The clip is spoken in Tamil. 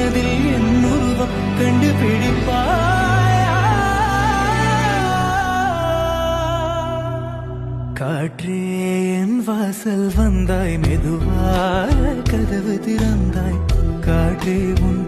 மனதில் என் உருவம் கண்டுபிடிப்பாய். காற்றே என் வாசல் வந்தாய், மெதுவாய் கதவு திறந்தாய். காற்றே உன்